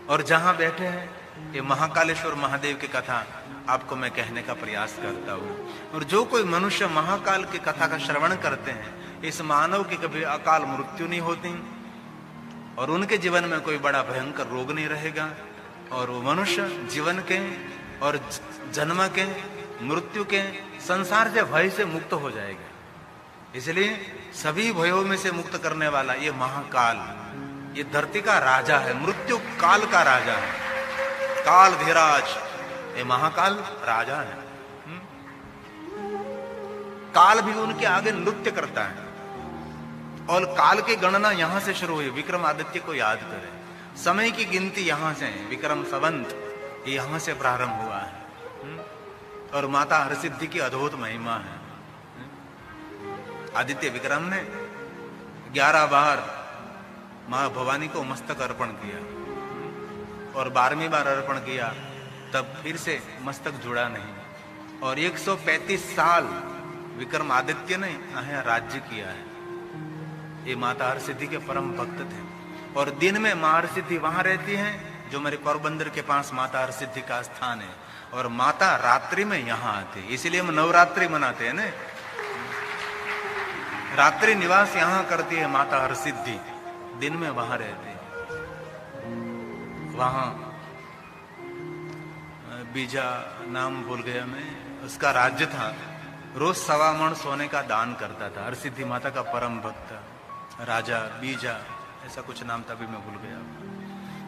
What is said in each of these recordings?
और जहां बैठे हैं ये महाकालेश्वर महादेव की कथा आपको मैं कहने का प्रयास करता हूं। और जो कोई मनुष्य महाकाल की कथा का श्रवण करते हैं, इस मानव की कभी अकाल मृत्यु नहीं होती और उनके जीवन में कोई बड़ा भयंकर रोग नहीं रहेगा, और वो मनुष्य जीवन के और जन्म के मृत्यु के संसार से भय से मुक्त हो जाएगा। इसलिए सभी भयों में से मुक्त करने वाला ये महाकाल, ये धरती का राजा है, मृत्यु काल का राजा है, काल धीराज, ये महाकाल राजा है। काल भी उनके आगे नृत्य करता है। और काल की गणना यहां से शुरू हुई, विक्रमादित्य को याद करें। समय की गिनती यहां से, विक्रम संवत यहां से प्रारंभ हुआ है। और माता हरसिद्धि की अद्भुत महिमा है। आदित्य विक्रम ने 11 बार मां भवानी को मस्तक अर्पण किया और 12वीं बार अर्पण किया, तब फिर से मस्तक जुड़ा नहीं। और 135 साल विक्रमादित्य ने यहाँ राज्य किया है। ये माता हरसिद्धि के परम भक्त थे। और दिन में मां हरसिद्धि वहां रहती हैं जो मेरे पोरबंदर के पास माता हरसिद्धि का स्थान है, और माता रात्रि में यहाँ आती, इसलिए हम नवरात्रि मनाते हैं ना। रात्रि निवास यहाँ करती है माता हरसिद्धि, दिन में वहां रहती है। वहां बीजा नाम भूल गया मैं, उसका राज्य था। रोज 1.25 मण सोने का दान करता था। हरसिद्धि माता का परम भक्त राजा बीजा, ऐसा कुछ नाम था, अभी मैं भूल गया।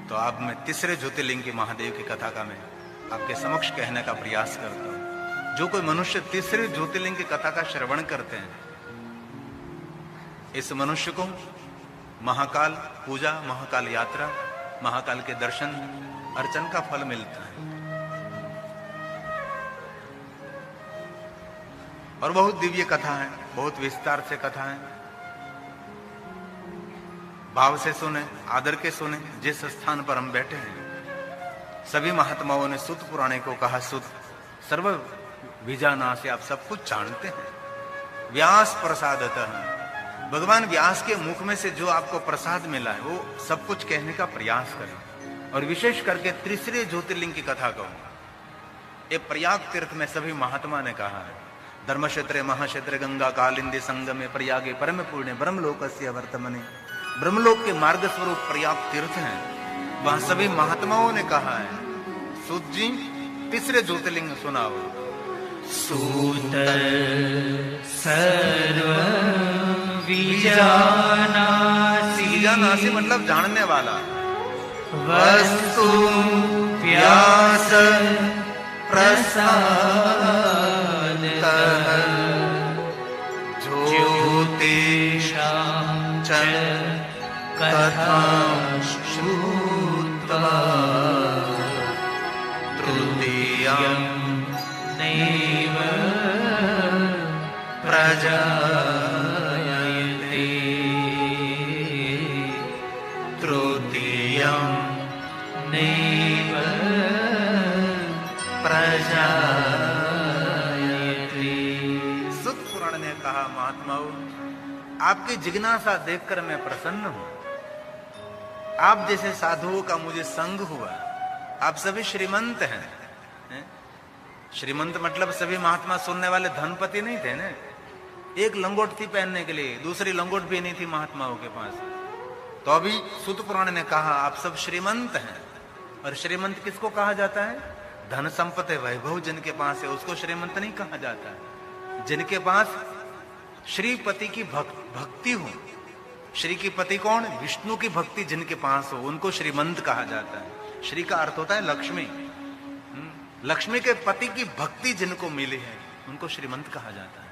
तो अब मैं तीसरे ज्योतिर्लिंग की महादेव की कथा का मैं आपके समक्ष कहने का प्रयास करता हूं। जो कोई मनुष्य तीसरे ज्योतिर्लिंग की कथा का श्रवण करते हैं, इस मनुष्य को महाकाल पूजा, महाकाल यात्रा, महाकाल के दर्शन अर्चन का फल मिलता है। और बहुत दिव्य कथा है, बहुत विस्तार से कथा है। भाव से सुने, आदर के सुने। जिस स्थान पर हम बैठे हैं, सभी महात्माओं ने सुत पुराणे को कहा, सुत सर्व विजाना से आप सब कुछ जानते हैं। व्यास प्रसादतः, भगवान व्यास के मुख में से जो आपको प्रसाद मिला है वो सब कुछ कहने का प्रयास करें। और विशेष करके तीसरे ज्योतिर्लिंग की कथा कहो। ये प्रयाग तीर्थ में सभी महात्मा ने कहा है, धर्म क्षेत्र महाक्षेत्र गंगा कालिंदी संगमे प्रयागे परम पुण्य ब्रह्मलोकस्य वर्तमने। ब्रह्मलोक के मार्ग स्वरूप प्रयाग तीर्थ है, वहां सभी महात्माओं ने कहा है। सूत जी तीसरे ज्योतिर्लिंग सुनाओ। सूत सर्व विजानासि, विजानासि मतलब जानने वाला। वस्तु व्यास प्रसादतः ज्योतिषां च कथां श्रुत्वा तृतीयं नैव प्रजायते, तृतीयं नैव प्रजायते। सुत पुराण ने कहा, महात्माओं आपकी जिज्ञासा देखकर मैं प्रसन्न हूं। आप जैसे साधुओं का मुझे संग हुआ। आप सभी श्रीमंत हैं। श्रीमंत मतलब सभी महात्मा सुनने वाले धनपति नहीं थे ना। एक लंगोट थी पहनने के लिए, दूसरी लंगोट भी नहीं थी महात्माओं के पास। तो अभी सुत पुराण ने कहा आप सब श्रीमंत हैं। और श्रीमंत किसको कहा जाता है? धन संपत्ति वैभव जिनके पास है उसको श्रीमंत नहीं कहा जाता। जिनके पास श्रीपति की भक्ति हो। श्री की पति कौन? विष्णु की भक्ति जिनके पास हो उनको श्रीमंत कहा जाता है। श्री का अर्थ होता है लक्ष्मी। लक्ष्मी के पति की भक्ति जिनको मिली है उनको श्रीमंत कहा जाता है।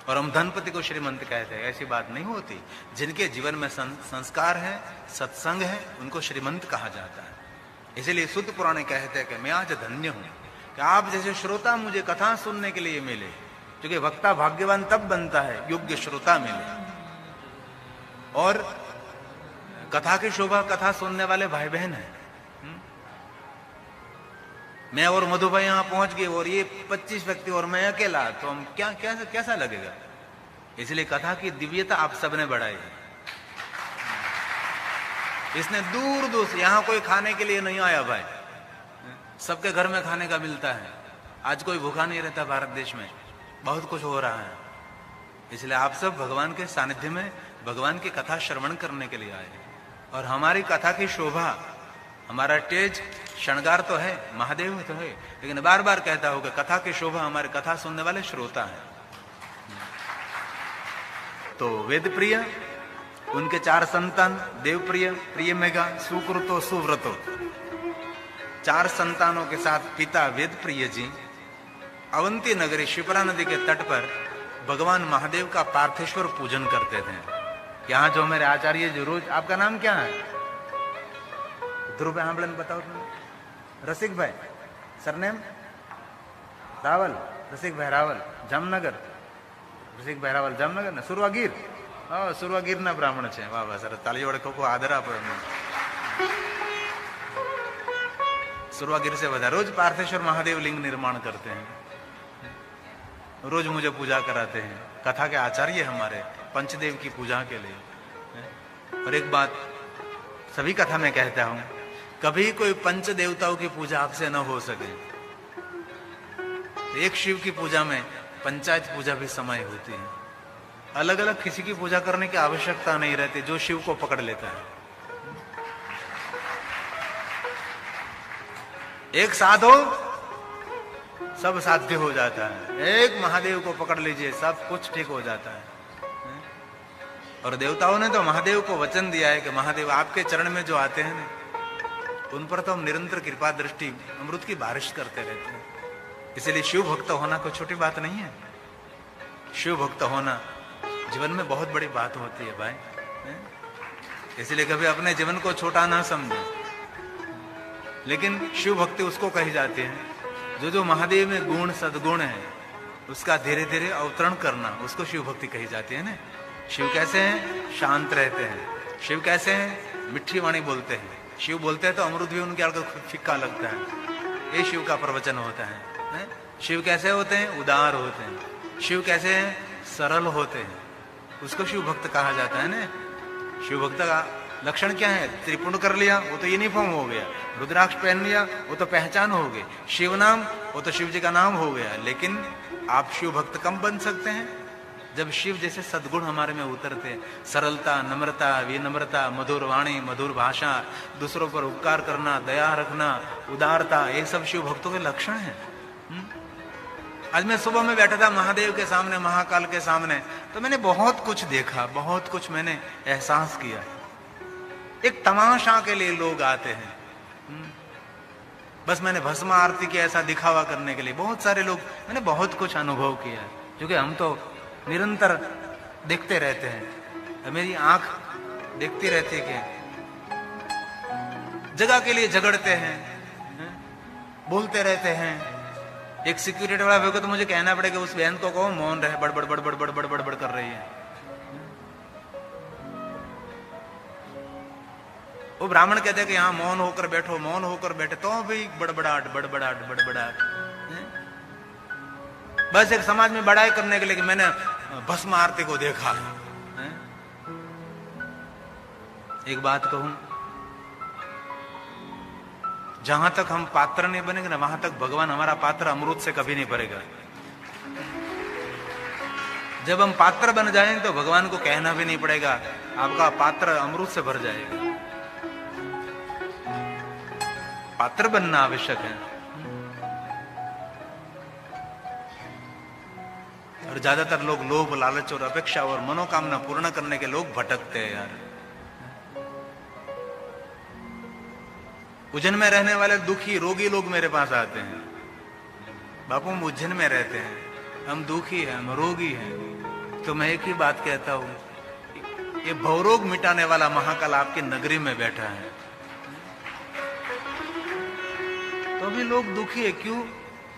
और हम धनपति को श्रीमंत कहते हैं, ऐसी बात नहीं होती। जिनके जीवन में संस्कार है, सत्संग है, उनको श्रीमंत कहा जाता है। इसीलिए शुद्ध पुराण कहते हैं कि मैं आज धन्य हूं कि आप जैसे श्रोता मुझे कथा सुनने के लिए मिले। क्योंकि वक्ता भाग्यवान तब बनता है योग्य श्रोता मिले। और कथा की शोभा कथा सुनने वाले भाई बहन है। मैं और मधु भाई यहां पहुंच गए और ये 25 व्यक्ति और मैं अकेला, तो हम कैसा लगेगा? इसलिए कथा की दिव्यता आप सबने बढ़ाई है। इसने दूर दूर से, यहां कोई खाने के लिए नहीं आया भाई, सबके घर में खाने का मिलता है। आज कोई भूखा नहीं रहता भारत देश में, बहुत कुछ हो रहा है। इसलिए आप सब भगवान के सानिध्य में भगवान की कथा श्रवण करने के लिए आए। और हमारी कथा की शोभा, हमारा तेज श्रृंगार तो है, महादेव तो है, लेकिन बार बार कहता होगा कथा की शोभा हमारे कथा सुनने वाले श्रोता है। तो वेद प्रिय, उनके 4 संतान, देवप्रिय, प्रिय मेघा, सुकृतो, सुव्रतो, 4 संतानों के साथ पिता वेद प्रिय जी अवंती नगरी शिप्रा नदी के तट पर भगवान महादेव का पार्थेश्वर पूजन करते थे। यहाँ जो मेरे आचार्य जी रोज, आपका नाम क्या है? ध्रुव आंबलन बताओ तुम। रसिक भाई, सरनेम रावल, रसिक भाई रावल, जामनगर, रसिक भाई रावल जामनगर ने सुरवागीर, सुरवागीर ना ब्राह्मण છે। વાહ વાહ, સરસ, તાળી વડે ખૂબ આદર આપો એમને। सुरवागीर से बता, रोज पार्थेश्वर महादेव लिंग निर्माण करते हैं, रोज मुझे पूजा कराते हैं, कथा के आचार्य हमारे पंचदेव की पूजा के लिए। और एक बात सभी कथा में कहता हूं, कभी कोई पंच देवताओं की पूजा आपसे न हो सके, एक शिव की पूजा में पंचायत पूजा भी समय होती है। अलग अलग किसी की पूजा करने की आवश्यकता नहीं रहती, जो शिव को पकड़ लेता है। एक साथ हो सब साध्य हो जाता है, एक महादेव को पकड़ लीजिए सब कुछ ठीक हो जाता है। और देवताओं ने तो महादेव को वचन दिया है कि महादेव आपके चरण में जो आते हैं ना, उन पर तो हम निरंतर कृपा दृष्टि अमृत की बारिश करते रहते हैं। इसलिए शिव भक्त होना कोई छोटी बात नहीं है। शिव भक्त होना जीवन में बहुत बड़ी बात होती है भाई, इसलिए कभी अपने जीवन को छोटा ना समझे। लेकिन शिव भक्ति उसको कही जाती है जो महादेव में गुण सद्गुण है उसका धीरे धीरे अवतरण करना, उसको शिव भक्ति कही जाती है ना। शिव कैसे हैं? शांत रहते हैं। शिव कैसे हैं? मिठी वाणी बोलते हैं। शिव बोलते हैं तो अमृत भी उनके आगे फिक्का लगता है, ये शिव का प्रवचन होता है। शिव कैसे होते हैं? उदार होते हैं। शिव कैसे हैं? सरल होते हैं, उसको शिव भक्त कहा जाता है ना। शिव भक्त का लक्षण क्या है? त्रिपुंड कर लिया वो तो यूनिफॉर्म हो गया, रुद्राक्ष पहन लिया वो तो पहचान हो गई, शिव नाम वो तो शिव जी का नाम हो गया। लेकिन आप शिव भक्त कम बन सकते हैं जब शिव जैसे सद्गुण हमारे में उतरते। सरलता, नम्रता, विनम्रता, मधुर वाणी, मधुर भाषा, दूसरों पर उपकार करना, दया रखना, उदारता, ये सब शिव भक्तों के लक्षण हैं। आज मैं सुबह में बैठा था महादेव के सामने, महाकाल के सामने, तो मैंने बहुत कुछ देखा, बहुत कुछ मैंने एहसास किया। एक तमाशा के लिए लोग आते हैं, बस मैंने भस्म आरती की ऐसा दिखावा करने के लिए बहुत सारे लोग, मैंने बहुत कुछ अनुभव किया, क्योंकि हम तो निरंतर देखते रहते हैं, मेरी आंख देखती रहती है कि जगह के लिए झगड़ते हैं, बोलते रहते हैं। एक सिक्योरिटी वाला होगा तो मुझे कहना पड़ेगा उस बहन को कहो मौन रहे, बड़बड़ बड़बड़ बड़बड़ बड़बड़ कर रही है। वो ब्राह्मण कहते हैं कि यहाँ मौन होकर बैठो, मौन होकर बैठे, तो भी बड़बड़ाहट बड़बड़ाहट बड़बड़ाहट। बस एक समाज में बड़ाई करने के लिए कि मैंने भस्म आरती को देखा है। एक बात कहूं, जहां तक हम पात्र नहीं बनेंगे ना, वहां तक भगवान हमारा पात्र अमृत से कभी नहीं भरेगा। जब हम पात्र बन जाएंगे तो भगवान को कहना भी नहीं पड़ेगा, आपका पात्र अमृत से भर जाएगा। पात्र बनना आवश्यक है। और ज्यादातर लोग लोभ, लालच और अपेक्षा और मनोकामना पूर्ण करने के लोग भटकते हैं यार। उज्जैन में रहने वाले दुखी रोगी लोग मेरे पास आते हैं, बापू हम उज्जैन में रहते हैं, हम दुखी हैं, हम रोगी हैं। तो मैं एक ही बात कहता हूं, ये भवरोग मिटाने वाला महाकाल आपकी नगरी में बैठा है, तो भी लोग दुखी है क्यों?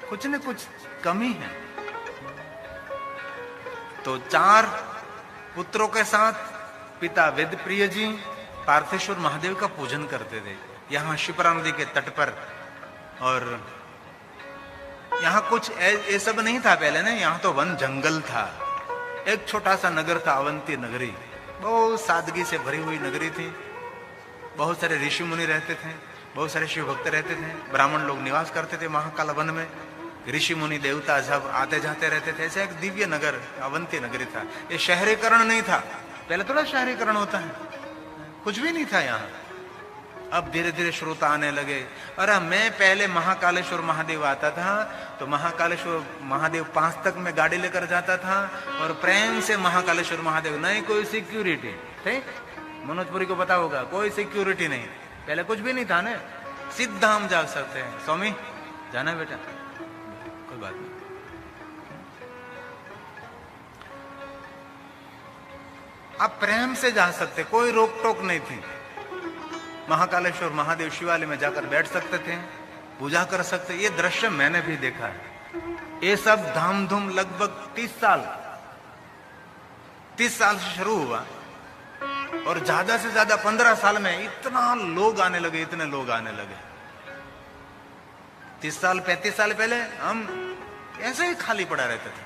कुछ न कुछ कमी है। तो 4 पुत्रों के साथ पिता वेदप्रिय जी पार्थेश्वर महादेव का पूजन करते थे यहाँ शिप्रा नदी के तट पर। और यहाँ कुछ ये सब नहीं था पहले ना, यहाँ तो वन जंगल था। एक छोटा सा नगर था अवंती नगरी, बहुत सादगी से भरी हुई नगरी थी। बहुत सारे ऋषि मुनि रहते थे, बहुत सारे शिव भक्त रहते थे, ब्राह्मण लोग निवास करते थे महाकाल वन में। ऋषि मुनि देवता सब आते जाते रहते थे। ऐसा एक दिव्य नगर अवंती नगरी था। ये शहरीकरण नहीं था, पहले थोड़ा शहरीकरण होता है, कुछ भी नहीं था यहाँ। अब धीरे धीरे श्रोता आने लगे। अरे मैं पहले महाकालेश्वर महादेव आता था तो महाकालेश्वर महादेव 5 तक में गाड़ी लेकर जाता था और प्रेम से महाकालेश्वर महादेव, नहीं कोई सिक्योरिटी थे, मनोजपुरी को पता होगा, कोई सिक्योरिटी नहीं, पहले कुछ भी नहीं था ना, सीधा हम जा सकते हैं। स्वामी जाना है बेटा, कोई बात नहीं। आप प्रेम से जा सकते, कोई रोक टोक नहीं थी। महाकालेश्वर महादेव शिवालय में जाकर बैठ सकते थे, पूजा कर सकते। ये दृश्य मैंने भी देखा है। ये सब धाम धूम लगभग 30 साल से शुरू हुआ और ज्यादा से ज्यादा 15 साल में इतना लोग आने लगे, इतने लोग आने लगे। 30 साल 35 साल पहले हम ऐसे ही खाली पड़ा रहते थे।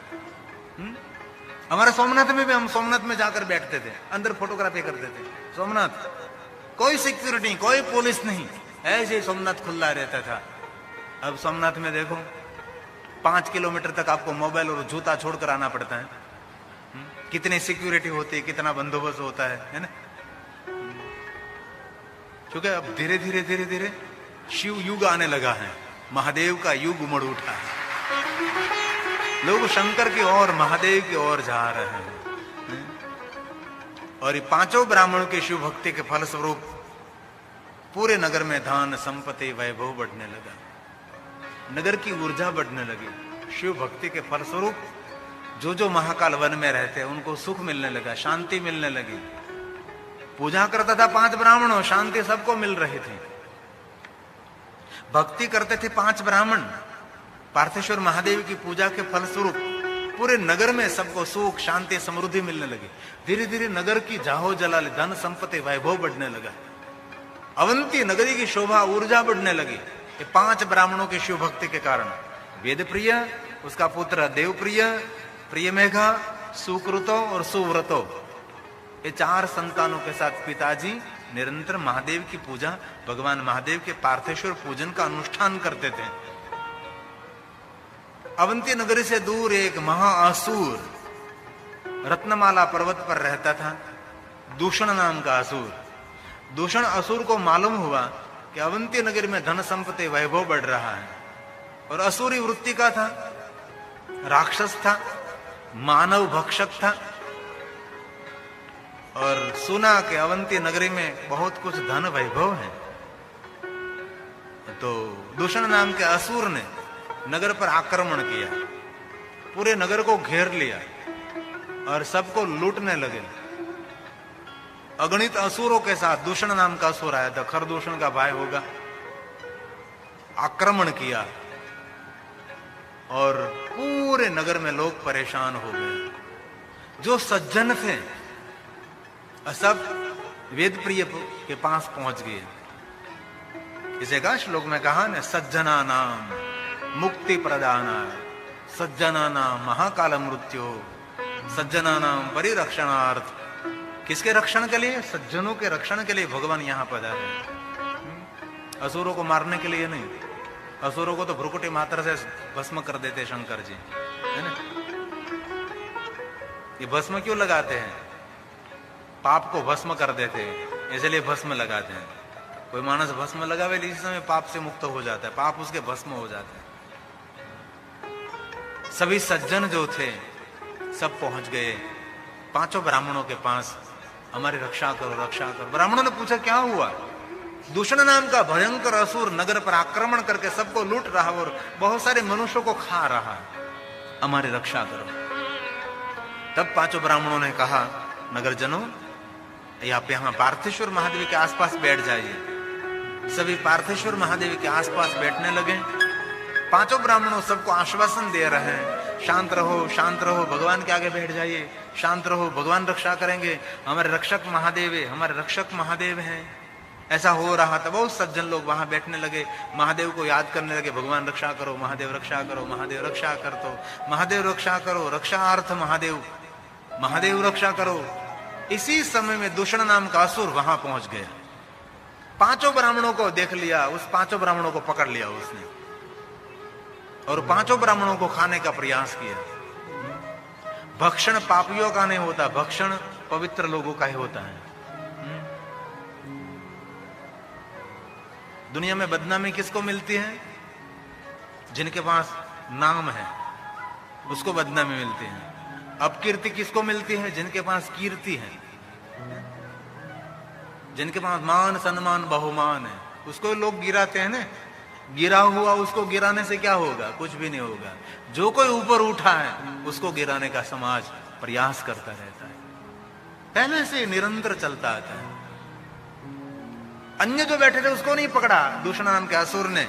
हमारे सोमनाथ में भी हम सोमनाथ में जाकर बैठते थे, अंदर फोटोग्राफी करते थे। सोमनाथ कोई सिक्योरिटी, कोई पुलिस नहीं, ऐसे ही सोमनाथ खुला रहता था। अब सोमनाथ में देखो 5 किलोमीटर तक आपको मोबाइल और जूता छोड़कर आना पड़ता है। कितनी सिक्योरिटी होती है, कितना बंदोबस्त होता है ना। क्योंकि अब धीरे धीरे धीरे धीरे शिव युग आने लगा है, महादेव का युग उमड़ उठा है। लोग शंकर की ओर, महादेव की ओर जा रहे हैं। और ये 5 ब्राह्मणों के शिव भक्ति के फलस्वरूप पूरे नगर में धन संपत्ति वैभव बढ़ने लगा, नगर की ऊर्जा बढ़ने लगी। शिव भक्ति के फलस्वरूप जो जो महाकाल वन में रहते हैं उनको सुख मिलने लगा, शांति मिलने लगी। पूजा करता था 5 ब्राह्मणों, शांति सबको मिल रही थी। भक्ति करते थे 5 ब्राह्मण, पार्थेश्वर महादेव की पूजा के फलस्वरूप पूरे नगर में सबको सुख शांति समृद्धि मिलने लगी। धीरे धीरे नगर की जाहो जलाल, धन संपत्ति वैभव बढ़ने लगा। अवंती नगरी की शोभा ऊर्जा बढ़ने लगी। ये 5 ब्राह्मणों के शिव भक्ति के कारण। वेद प्रिय, उसका पुत्र देव प्रिय, प्रिय मेघा, सुकृतो और सुव्रतो, ये 4 संतानों के साथ पिताजी निरंतर महादेव की पूजा, भगवान महादेव के पार्थेश्वर पूजन का अनुष्ठान करते थे। अवंती नगरी से दूर एक महाअसुर रत्नमाला पर्वत पर रहता था, दूषण नाम का असुर। दूषण असुर को मालूम हुआ कि अवंती नगरी में धन संपत्ति वैभव बढ़ रहा है और असुरी वृत्ति का था, राक्षस था, मानव भक्षक था और सुना कि अवंती नगरी में बहुत कुछ धन वैभव है। तो दूषण नाम के असुर ने नगर पर आक्रमण किया, पूरे नगर को घेर लिया और सबको लूटने लगे। अगणित असुरों के साथ दूषण नाम का असुर आया था, खरदूषण का भाई होगा, आक्रमण किया और पूरे नगर में लोग परेशान हो गए। जो सज्जन थे सब वेद प्रिय के पास पहुंच गए। इसे का श्लोक में कहा न, सज्जना नाम मुक्ति प्रदाना, सज्जना नाम महाकाल मृत्यु, सज्जना नाम परिरक्षणार्थ। किसके रक्षण के लिए? सज्जनों के रक्षण के लिए भगवान यहां पधारे। असुरों को मारने के लिए नहीं, असुरों को तो भ्रुकुटी मात्र से भस्म कर देते शंकर जी, है ना। ये भस्म क्यों लगाते हैं? पाप को भस्म कर देते हैं, इसलिए भस्म लगाते हैं। कोई मानस भस्म लगावे इसी समय पाप से मुक्त हो जाता है, पाप उसके भस्म हो जाते हैं। सभी सज्जन जो थे सब पहुंच गए 5 ब्राह्मणों के पास, हमारी रक्षा करो रक्षा करो। ब्राह्मणों ने पूछा क्या हुआ? दूषण नाम का भयंकर असुर नगर पर आक्रमण करके सबको लूट रहा और बहुत सारे मनुष्यों को खा रहा, हमारी रक्षा करो। तब 5 ब्राह्मणों ने कहा, नगरजनों आप यहाँ पार्थेश्वर महादेव के आसपास बैठ जाइए। सभी पार्थेश्वर महादेव के आसपास बैठने लगे। 5 ब्राह्मणों सबको आश्वासन दे रहे हैं, शांत रहो शांत रहो, भगवान के आगे बैठ जाइए, शांत रहो, भगवान रक्षा करेंगे, हमारे रक्षक महादेव है, हमारे रक्षक महादेव हैं। ऐसा हो रहा था। बहुत सज्जन लोग वहां बैठने लगे, महादेव को याद करने लगे, भगवान रक्षा करो, महादेव रक्षा करो, महादेव रक्षा कर दो, महादेव रक्षा करो, रक्षार्थ महादेव, महादेव रक्षा करो। इसी समय में दूषण नाम का असुर वहां पहुंच गया पांचों ब्राह्मणों को देख लिया, उस पांचों ब्राह्मणों को पकड़ लिया उसने और पांचों ब्राह्मणों को खाने का प्रयास किया। भक्षण पापियों का नहीं होता, भक्षण पवित्र लोगों का ही होता है। दुनिया में बदनामी किसको मिलती है? जिनके पास नाम है उसको बदनामी मिलती है। अपकीर्ति किसको मिलती है? जिनके पास कीर्ति है, जिनके पास मान सम्मान बहुमान है, उसको लोग गिराते हैं ना। गिरा हुआ उसको गिराने से क्या होगा? कुछ भी नहीं होगा। जो कोई ऊपर उठा है उसको गिराने का समाज प्रयास करता रहता है, पहले से निरंतर चलता आता है। अन्य जो बैठे थे उसको नहीं पकड़ा, दूषण नाम के असुर ने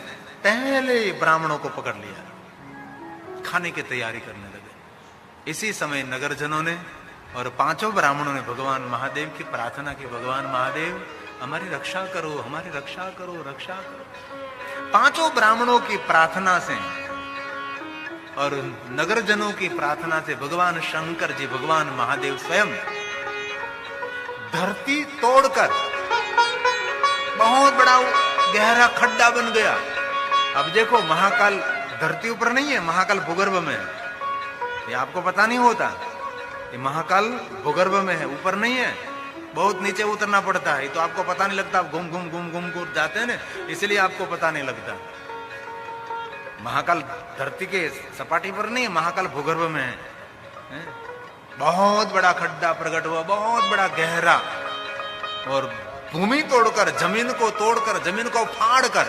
पहले ब्राह्मणों को पकड़ लिया, खाने की तैयारी करने लगे। इसी समय नगरजनों ने और पांचों ब्राह्मणों ने भगवान महादेव की प्रार्थना की, भगवान महादेव हमारी रक्षा करो, हमारी रक्षा करो, रक्षा करो। पांचों ब्राह्मणों की प्रार्थना से और नगरजनों की प्रार्थना से भगवान शंकर जी, भगवान महादेव स्वयं धरती तोड़कर बहुत बड़ा गहरा खड्डा बन गया। अब देखो, महाकाल धरती ऊपर नहीं है, महाकाल भूगर्भ में है। ये आपको पता नहीं होता, ये महाकाल भूगर्भ में है, ऊपर नहीं है, बहुत नीचे उतरना पड़ता है। तो आपको पता नहीं लगता, आप घूम घूम घूम घूम घूम जाते हैं ना, इसलिए आपको पता नहीं लगता। महाकाल धरती के सपाटी पर नहीं है, महाकाल भूगर्भ में है। बहुत बड़ा खड्डा प्रकट हुआ, बहुत बड़ा गहरा, और भूमि तोड़कर, जमीन को तोड़कर, जमीन को फाड़कर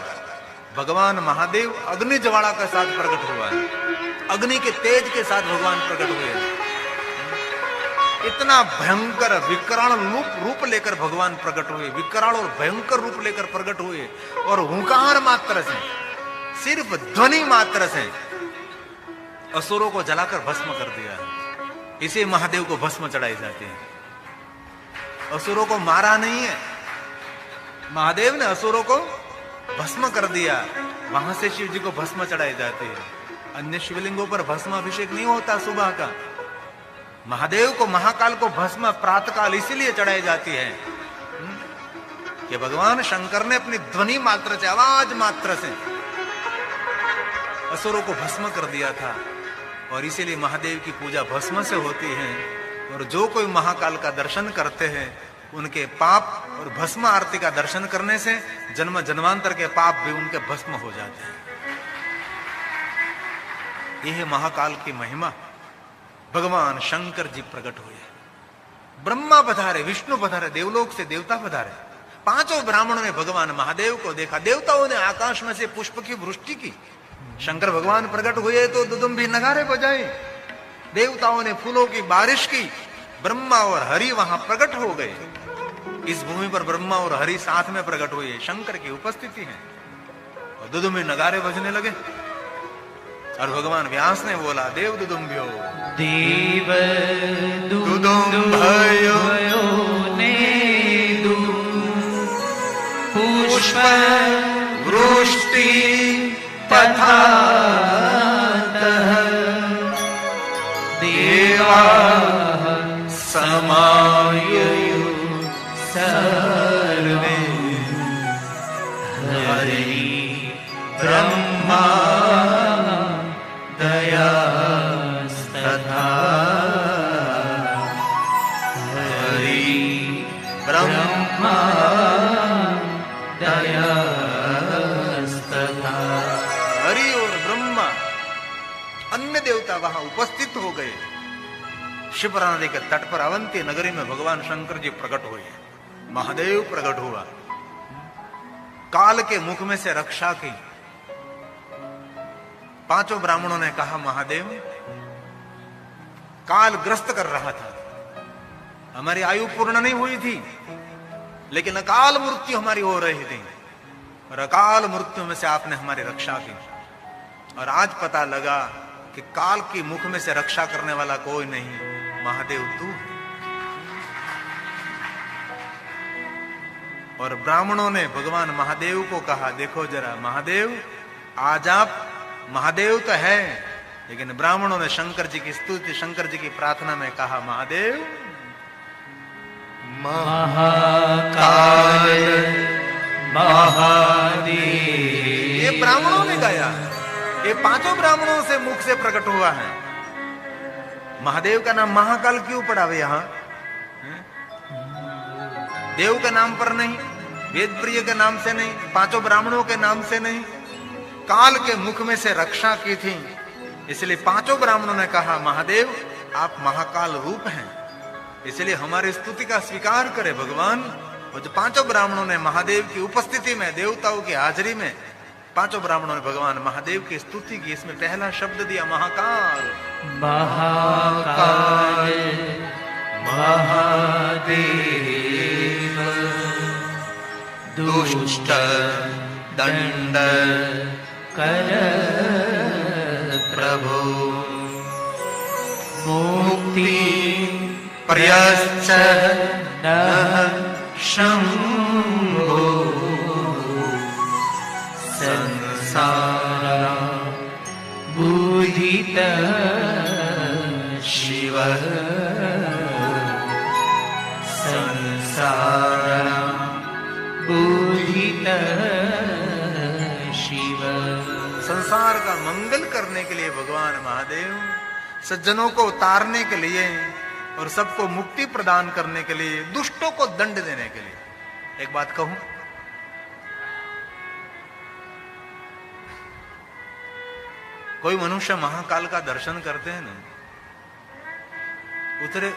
भगवान महादेव अग्नि ज्वाला के साथ प्रकट हुआ है। अग्नि के तेज के साथ भगवान प्रकट हुए। इतना भयंकर विकराल रूप लेकर भगवान प्रकट हुए, विकराल और भयंकर रूप लेकर प्रकट हुए, और हुंकार मात्र से, सिर्फ ध्वनि मात्र से असुरों को जलाकर भस्म कर दिया। इसे महादेव को भस्म चढ़ाई जाती है। असुरों को मारा नहीं है, महादेव ने असुरों को भस्म कर दिया, वहां से शिव जी को भस्म चढ़ाई जाती है। अन्य शिवलिंगों पर भस्म अभिषेक नहीं होता सुबह का। महादेव को, महाकाल को भस्म प्रातःकाल इसीलिए चढ़ाई जाती है कि भगवान शंकर ने अपनी ध्वनि मात्र से, आवाज मात्र से असुरों को भस्म कर दिया था, और इसीलिए महादेव की पूजा भस्म से होती है। और जो कोई महाकाल का दर्शन करते हैं उनके पाप, और भस्म आरती का दर्शन करने से जन्म जन्मांतर के पाप भी उनके भस्म हो जाते हैं। यह है महाकाल की महिमा। भगवान शंकर जी प्रकट हुए, ब्रह्मा पधारे, विष्णु पधारे, देवलोक से देवता पधारे। पांचों ब्राह्मणों ने भगवान महादेव को देखा। देवताओं ने आकाश में से पुष्प की वृष्टि की। शंकर भगवान प्रकट हुए तो दुदुम्बी नगारे बजाए। देवताओं ने फूलों की बारिश की। ब्रह्मा और हरि वहां प्रकट हो गए। इस भूमि पर ब्रह्मा और हरि साथ में प्रकट हुए, शंकर की उपस्थिति है, और दुदुम्बी नगारे बजने लगे। और भगवान व्यास ने बोला, देव दुदुम्बियो, देव दुदुम्भयो नेदु पुष्प वृष्टि तथा देवा समायुः सर्वे हरि ब्रह्मा दयास्तथा हरि ब्रह्मा दयास्तथा। हरि और ब्रह्मा, अन्य देवता वहां उपस्थित हो गए। शिप्रा नदी के तट पर अवंती नगरी में भगवान शंकर जी प्रकट हुए। महादेव प्रकट हुआ, काल के मुख में से रक्षा की। पांचों ब्राह्मणों ने कहा, महादेव काल ग्रस्त कर रहा था, हमारी आयु पूर्ण नहीं हुई थी, लेकिन अकाल मृत्यु हमारी हो रही थी, और अकाल मृत्यु में से आपने हमारी रक्षा की। और आज पता लगा कि काल की मुख में से रक्षा करने वाला कोई नहीं, महादेव तू है। और ब्राह्मणों ने भगवान महादेव को कहा, देखो जरा महादेव, आज आप महादेव तो है, लेकिन ब्राह्मणों ने शंकर जी की स्तुति, शंकर जी की प्रार्थना में कहा, महादेव महाकाल महादेव। ये ब्राह्मणों ने गाया, ये पांचों ब्राह्मणों से मुख से प्रकट हुआ है। महादेव का नाम महाकाल क्यों पड़ा हुआ यहां? देव के नाम पर नहीं, वेद प्रिय के नाम से नहीं, पांचों ब्राह्मणों के नाम से नहीं, काल के मुख में से रक्षा की थी, इसलिए पांचों ब्राह्मणों ने कहा महादेव आप महाकाल रूप हैं, इसलिए हमारी स्तुति का स्वीकार करे भगवान। और जो पांचों ब्राह्मणों ने महादेव की उपस्थिति में, देवताओं की हाजिरी में, पांचों ब्राह्मणों ने भगवान महादेव की स्तुति की। इसमें पहला शब्द दिया महाकाल। महाकाल महादेव दुष्ट दंड कर प्रभु मुक्ति प्रयश्च नः शंभो संसार बुधित शिव संसार बुधित शिव। संसार का मंगल करने के लिए भगवान महादेव, सज्जनों को उतारने के लिए और सबको मुक्ति प्रदान करने के लिए, दुष्टों को दंड देने के लिए। एक बात कहूं, कोई मनुष्य महाकाल का दर्शन करते हैं ना, उतरे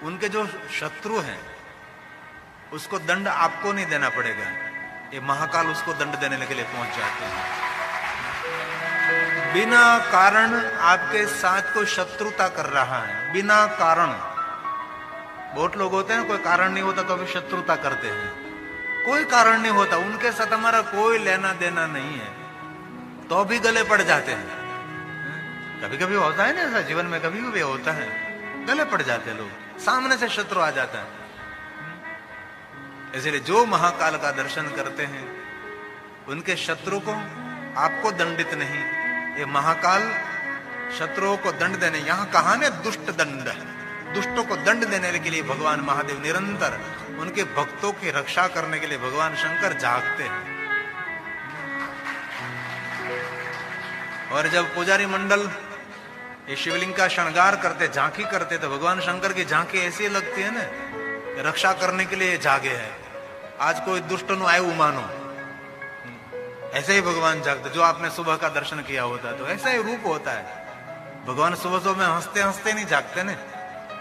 उनके जो शत्रु हैं उसको दंड आपको नहीं देना पड़ेगा, ये महाकाल उसको दंड देने के लिए पहुंच जाते हैं। बिना कारण आपके साथ कोई शत्रुता कर रहा है, बिना कारण। बहुत लोग होते हैं कोई कारण नहीं होता तो अभी शत्रुता करते हैं, कोई कारण नहीं होता, उनके साथ हमारा कोई लेना देना नहीं है, तो भी गले पड़ जाते हैं। कभी कभी होता है ना ऐसा, जीवन में कभी कभी होता है, गले पड़ जाते हैं लोग, सामने से शत्रु आ जाता है। इसलिए जो महाकाल का दर्शन करते हैं उनके शत्रु को आपको दंडित नहीं, ये महाकाल शत्रुओं को दंड देने, यहां कहा ने दुष्ट दंड, दुष्टों को दंड देने के लिए भगवान महादेव निरंतर उनके भक्तों की रक्षा करने के लिए भगवान शंकर जागते हैं। और जब पुजारी मंडल ये शिवलिंग का श्रृंगार करते, झांकी करते, तो भगवान शंकर की झांकी ऐसी लगती है ना, रक्षा करने के लिए जागे है। आज कोई दुष्ट नु आयु मानो, ऐसे ही भगवान जागते। जो आपने सुबह का दर्शन किया होता तो ऐसा ही रूप होता है। भगवान सुबह सुबह में हंसते हंसते नहीं जागते ना,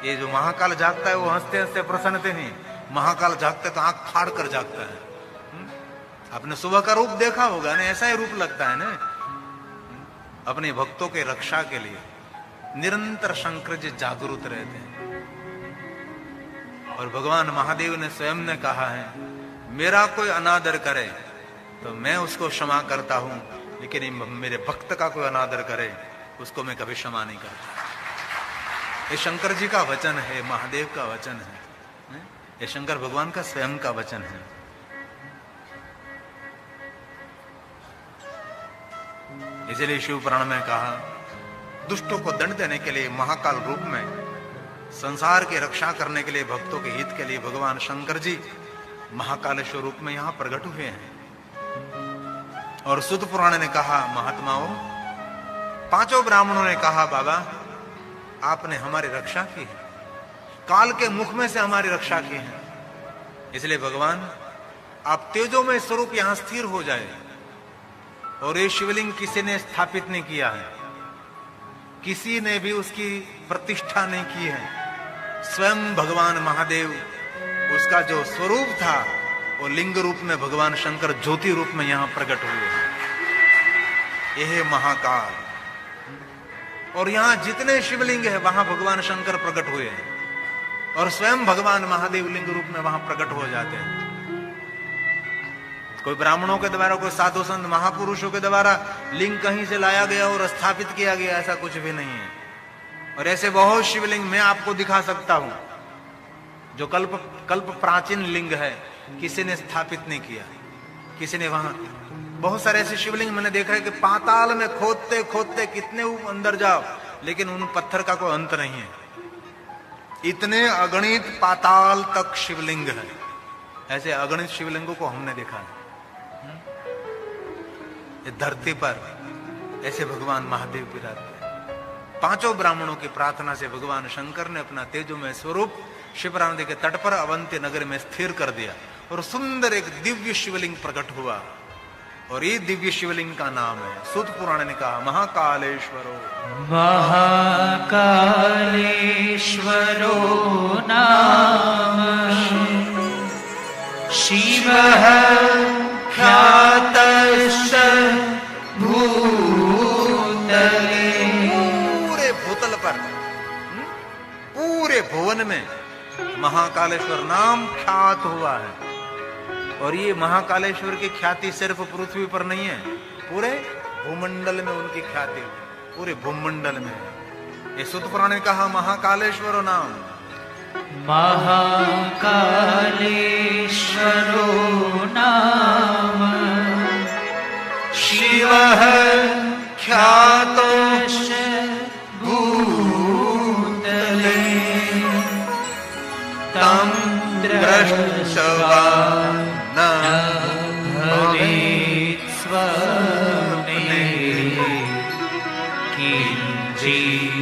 ये जो महाकाल जागता है वो हंसते हंसते प्रसन्नते नहीं, महाकाल जागते तो आंख फाड़ कर जागता है। आपने सुबह का रूप देखा होगा ना, ऐसा ही रूप लगता है ना। अपने भक्तों के रक्षा के लिए निरंतर शंकर जी जागरूक रहते हैं। और भगवान महादेव ने स्वयं ने कहा है, मेरा कोई अनादर करे तो मैं उसको क्षमा करता हूं, लेकिन मेरे भक्त का कोई अनादर करे उसको मैं कभी क्षमा नहीं करता। ये शंकर जी का वचन है, महादेव का वचन है, ये शंकर भगवान का स्वयं का वचन है। इसलिए शिव पुराण में कहा, दुष्टों को दंड देने के लिए महाकाल रूप में, संसार की रक्षा करने के लिए, भक्तों के हित के लिए भगवान शंकर जी महाकाल स्वरूप में यहां प्रकट हुए हैं। और सुत पुराण ने कहा, महात्माओं, पांचों ब्राह्मणों ने कहा, बाबा आपने हमारी रक्षा की है, काल के मुख में से हमारी रक्षा की है, इसलिए भगवान आप तेजोमय स्वरूप यहां स्थिर हो जाए। और ये शिवलिंग किसी ने स्थापित नहीं किया है, किसी ने भी उसकी प्रतिष्ठा नहीं की है, स्वयं भगवान महादेव उसका जो स्वरूप था वो लिंग रूप में भगवान शंकर ज्योति रूप में यहां प्रकट हुए हैं। यह महाकाल। और यहां जितने शिवलिंग है वहां भगवान शंकर प्रकट हुए हैं, और स्वयं भगवान महादेव लिंग रूप में वहां प्रकट हो जाते हैं। कोई ब्राह्मणों के द्वारा, कोई साधु संत महापुरुषों के द्वारा लिंग कहीं से लाया गया और स्थापित किया गया, ऐसा कुछ भी नहीं है। और ऐसे बहुत शिवलिंग मैं आपको दिखा सकता हूं जो कल्प प्राचीन लिंग है, किसी ने स्थापित नहीं किया, किसी ने वहां बहुत सारे ऐसे शिवलिंग मैंने देखा है कि पाताल में खोदते खोदते कितने अंदर जाओ, लेकिन उन पत्थर का कोई अंत नहीं है, इतने अगणित पाताल तक शिवलिंग है। ऐसे अगणित शिवलिंगों को हमने देखा है। ये धरती पर ऐसे भगवान महादेव विराजते हैं। पांचों ब्राह्मणों की प्रार्थना से भगवान शंकर ने अपना तेजोमय स्वरूप शिप्रा नदी के तट पर अवंती नगर में स्थिर कर दिया और सुंदर एक दिव्य शिवलिंग प्रकट हुआ। और ये दिव्य शिवलिंग का नाम है, सूत पुराण ने कहा, महाकालेश्वरो। महाकालेश्वरो नाम शिवः ख्यातश्च भूतले। पूरे भूतल पर, पूरे भुवन में महाकालेश्वर नाम ख्यात हुआ है। और ये महाकालेश्वर की ख्याति सिर्फ पृथ्वी पर नहीं है, पूरे भूमंडल में उनकी ख्याति, पूरे भूमंडल में। ये सूत पुराण ने कहा, महाकालेश्वर नाम। महाकालेश्वरो नाम शिवः ख्यातश्च भूतले तं दृष्ट्वा न भवेत् स्वप्ने किञ्चित्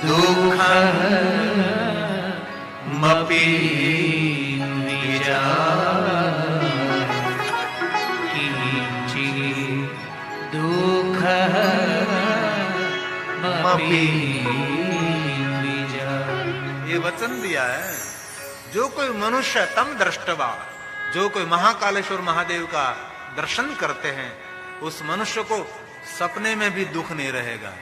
दुःखमपि किञ्चित् दुःखमपि। ये वचन दिया है, जो कोई मनुष्य तम दृष्टवा, जो कोई महाकालेश्वर महादेव का दर्शन करते हैं, उस मनुष्य को सपने में भी दुख नहीं रहेगा।